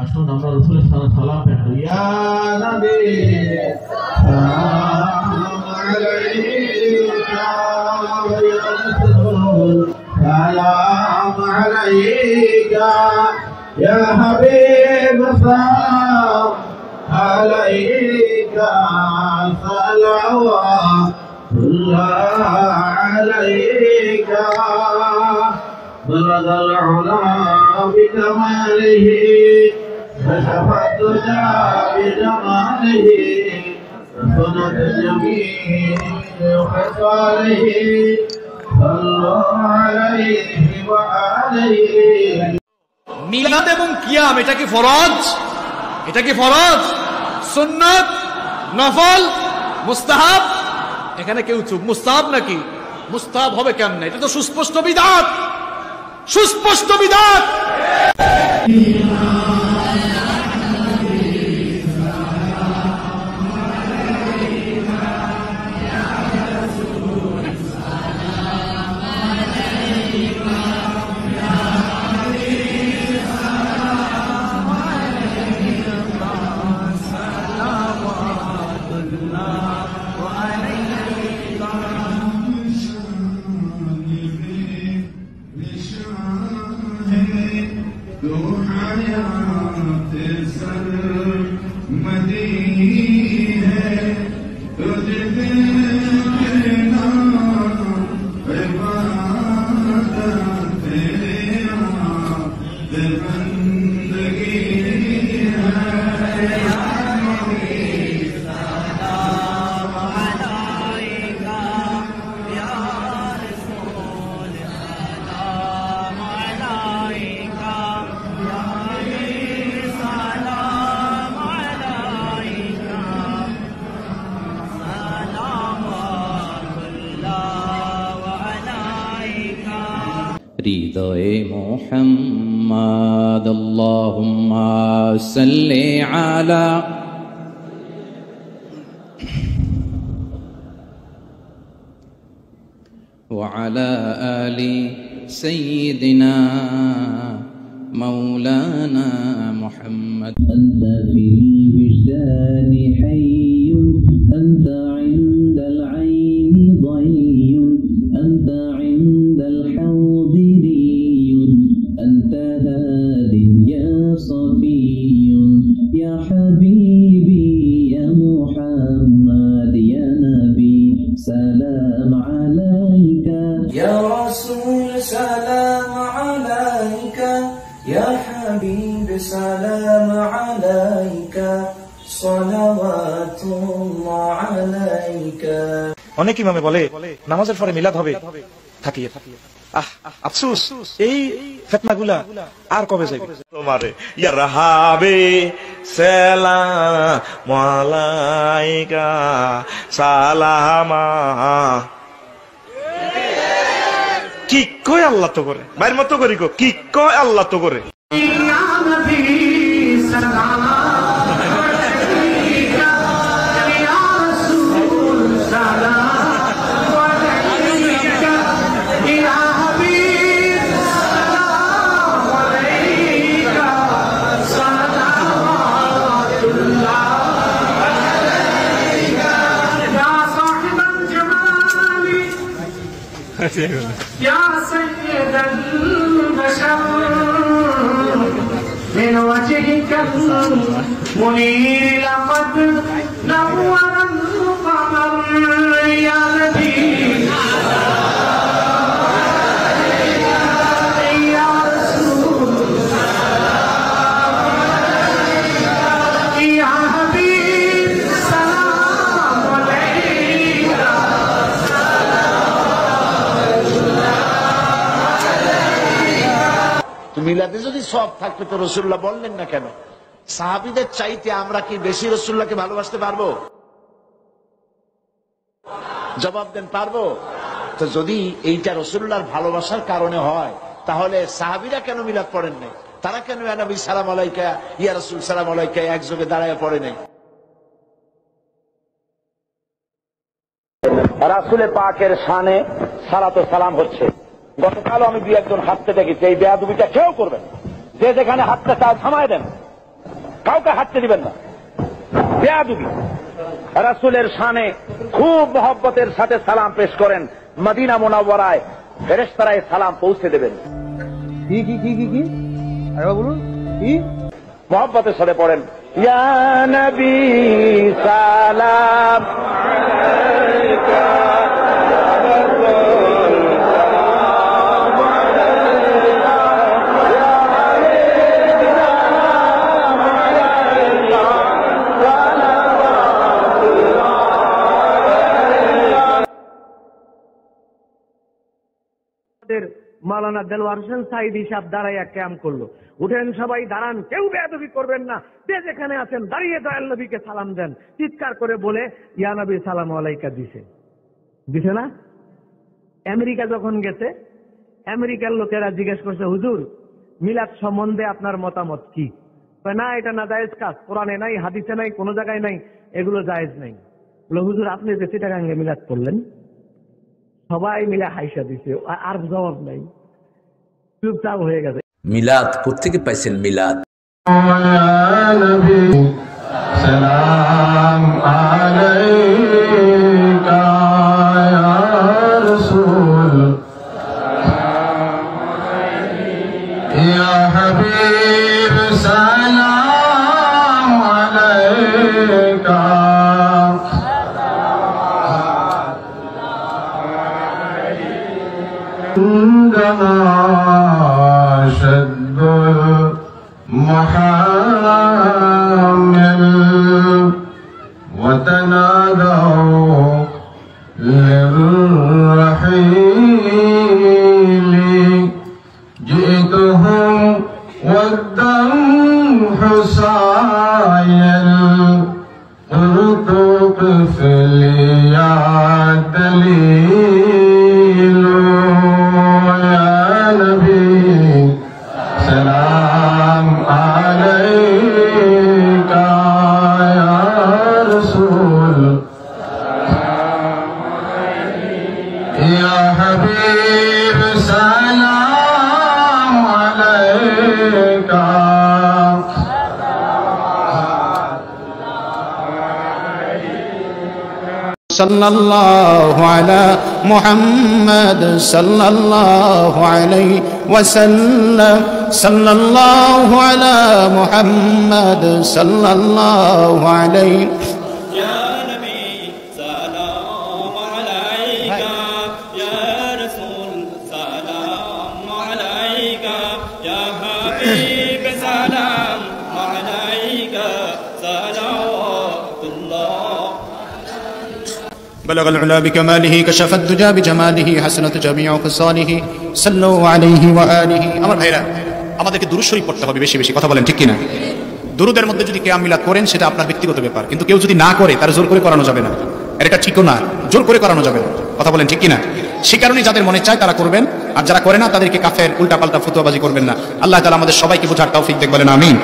আসুন আমরা রাসূলের সালাম পেশ ইয়া নবী সালাম আলাইকা ইয়া রাসূল সালাম আলাইকা ইয়া হাবিব সালাম আলাইকা সালাওয়াতুল্লাহ আলাইকা بلغ العلا بكماله كشف الدجى بجماله حسنت جميع خصاله صلوا عليه وآله মিলাদ এবং কিয়াম এটা কি ফরজ? এটা কি ফরজ, সুন্নাত, নফল, মুস্তাহাব? এখানে কেউ চুপ, মুস্তাহাব নাকি? মুস্তাহাব হবে কেমনে? এটা তো সুস্পষ্ট বিদআত, সুস্পষ্ট বিদআত। হৃদয়ে মুহাম্মদ আল্লাহুম্মা সাল্লি আলা ওয়া আলা আলি সাইয়্যিদিনা মাওলানা মুহাম্মদ আনতা ফিল বিজদানি হাইয়্যুন আনতা ইনদাল আইনি দাইয়্যুন আনতা ইনদাল হাউদি রিয়্যুন আনতা হাদিন ইয়া সাফিয়্যুন ইয়া হাবিবি ইয়া মুহাম্মদ ইয়া নবী সালাম আলাইকা ইয়া রাসূল সালাম আলাইকা ইয়া হাবিব সালাম আলাইকা সালাওয়াতুল্লাহ আলাইকা। অনেক ইমামে বলে নামাজের পরে মিলাদ হবে, থাকিয়ে আফসোস এই ফিতনাগুলা আর কবে যাবে? তোমারে ইয়া রাহাবে সালাম আলাইকা সালামা কি কয় আল্লাহ তো করে, বাইর মতো করি গো, কি কয় আল্লাহ তো করে। يا سيد البشر من وجهك المنير لقد نور القمر يا نبي يا رسول يا حبيب سلام عليك মিলাদে যদি সব থাকতো তো রাসূলুল্লাহ বললেন না কেন? সাহাবীদের চাইতে আমরা কি বেশি রাসূলুল্লাহকে ভালোবাসতে পারবো? জবাব দেন, পারবো? তো যদি এইটা রাসূলুল্লাহর ভালোবাসার কারণে হয় তাহলে সাহাবীরা কেন মিলাদ পড়েন নাই? তারা কেন ইয়া নবী সালাম আলাইকা ইয়া রাসূল সালাম আলাইকা একযোগে দাঁড়ায় পড়ে নাই? রাসূলে পাকের শানে সালাত ও সালাম হচ্ছে। গতকালও আমি দুই একজন হাঁটতে দেখেছি, এই বেয়াদবিটা কেউ করবেন, যে যেখানে হাঁটতে চায় থামায় দেন, কাউকে হাঁটতে দিবেন না। বেয়াদবি। রাসূলের শানে খুব মহব্বতের সাথে সালাম পেশ করেন, মদিনা মুনাওয়ারায় ফেরেশতারা সালাম পৌঁছে দেবেন। কি কি কি কি কি আরেকবার বলুন, কি মহব্বতের সাথে পড়েন, ইয়া নবী সালাম আলাইকা মাওলানা দেলোয়ার হোসেন সাইদি সাহেব দাঁড়াইয়া ক্যাম্প করলো। উঠেন সবাই, দাঁড়ান, কেউ বেয়াদবি করবেন না, যে যেখানে আছেন দাঁড়িয়ে দয়াল নবীকে সালাম দেন। চিৎকার করে বলে ইয়া নবী সালাম আলাইকা দিছে না? আমেরিকা যখন গেছে, আমেরিকার লোকেরা জিজ্ঞেস করছে, হুজুর মিলাদ সম্বন্ধে আপনার মতামত কি? না, এটা না জায়েজ কাজ, কোরআনে নাই, হাদিসে নাই, কোন জায়গায় নাই, এগুলো জায়েজ নাই। বলে হুজুর আপনি যে চিটাগাঙ্গে মিলাদ করলেন, সবাই মিলে হাইসা দিছে, আর জবাব নাই, চুপচাপ হয়ে গেছে। মিলাদ কোত্থেকে পাইছেন? মিলাদ সালাম আলাইকা ইয়া রাসূল ইয়া হাবিব সালাম আলাইকা عندنا شد المحامل وتنادوا للرحيل جئتهم والدم حصايل قلت قفل يا دليل يا نبي سلام عليك يا رسول يا حبيب سلام عليك सल्लल्लाहु अला मुहम्मद सल्लल्लाहु अलैहि वसल्लम सल्लल्लाहु अला मुहम्मद सल्लल्लाहु अलैहि या नबी सलाम अलैका या रसूल सलाम अलैका या हबीब सलाम अलैका सलावतुल्लाह بلغ العلا بكماله كشف الدجى بجماله حسنت جميع خصاله صلوا عليه وآله আমার ভাইরা আমাদেরকে দুরূদ শরীফ পড়তে হবে বেশি বেশি কথা বলেন ঠিক কি না দুরূদের মধ্যে যদি কিয়াম মিলাদ করেন সেটা আপনার ব্যক্তিগত ব্যাপার কিন্তু কেউ যদি না করে তার জোর করে করানো যাবে না আর এটা ঠিকও না জোর করে করানো যাবে না কথা বলেন ঠিক কি না সেই কারণেই যাদের মনে চায় তারা করবেন আর যারা করে না তাদেরকে কাফের উল্টাপাল্টা ফতোয়াবাজি করবেন না আল্লাহ তাআলা আমাদের সবাইকে বোঝার তৌফিক দেন বলেন আমিন